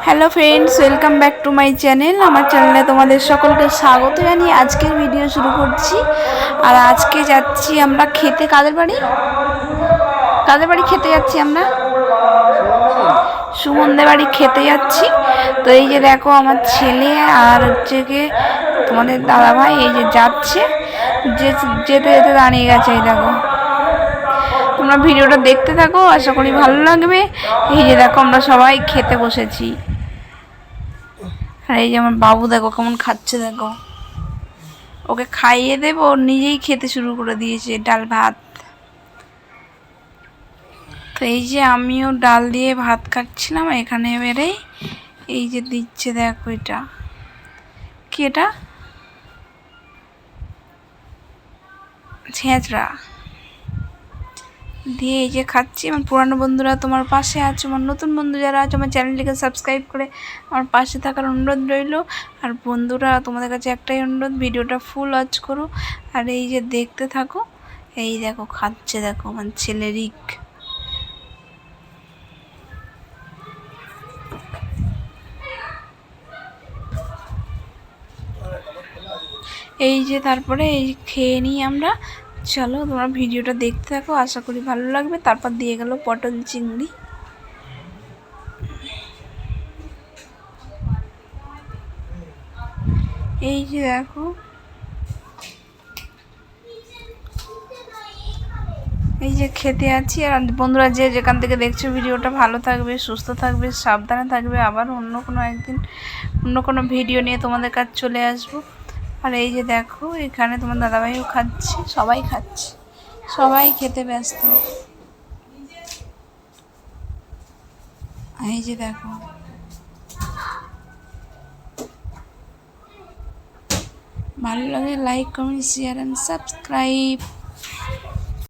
Hello friends, welcome back to my channel. আমার চ্যানেলে তোমাদের সকলকে স্বাগত জানিয়ে আজকের ভিডিও শুরু করছি। আর আজকে যাচ্ছি আমরা খেতে। কাদের বাড়ি খেতে যাচ্ছি আমরা? সুমনদের বাড়ি খেতে যাচ্ছি। তো এই যে দেখো আমার ছেলে আর হচ্ছে গিয়ে তোমাদের দাদাভাই এই যে যাচ্ছে, যেতে যেতে দাঁড়িয়ে গেছে। এই দেখো, তোমরা ভিডিওটা দেখতে থাকো, আশা করি ভালো লাগবে। এই যে দেখো আমরা সবাই খেতে বসেছি। আর এই যে আমার বাবু দেখো কেমন খাচ্ছে, দেখো ওকে খাইয়ে দেবো, ওর নিজেই খেতে শুরু করে দিয়েছে ডাল ভাত। তো এই যে আমিও ডাল দিয়ে ভাত খাচ্ছিলাম এখানে। এবারে এই যে দিচ্ছে, দেখো এটা কি, এটা ছেঁচড়া দিয়ে এই যে খাচ্ছি। আমার পুরানো বন্ধুরা তোমার পাশে আছে, আমার নতুন বন্ধু যারা আছে আমার চ্যানেলটিকে সাবস্ক্রাইব করে আমার পাশে থাকার অনুরোধ রইল। আর বন্ধুরা তোমাদের কাছে একটাই অনুরোধ, ভিডিওটা ফুল ওয়াচ করো আর এই যে দেখতে থাকো। এই দেখো খাচ্ছে, দেখো আমার ছেলে রিক। এই যে তারপরে এই খেয়ে নিই আমরা। চলো তোমরা ভিডিওটা দেখতে থাকো, আশা করি ভালো লাগবে। তারপর দিয়ে গেল পটল চিংড়ি। এই যে দেখো, এই যে খেতে আছি। আর বন্ধুরা যে যেখান থেকে দেখছো ভিডিওটা, ভালো থাকবে, সুস্থ থাকবে, সাবধানে থাকবে। আবার অন্য কোনো একদিন অন্য কোনো ভিডিও নিয়ে তোমাদের কাছে চলে আসবো। আর এই যে দেখো এখানে তোমার দাদাভাইও খাচ্ছে, সবাই খাচ্ছে, সবাই খেতে ব্যস্ত। এই যে দেখো, ভালো লাগে like, comment, share and subscribe.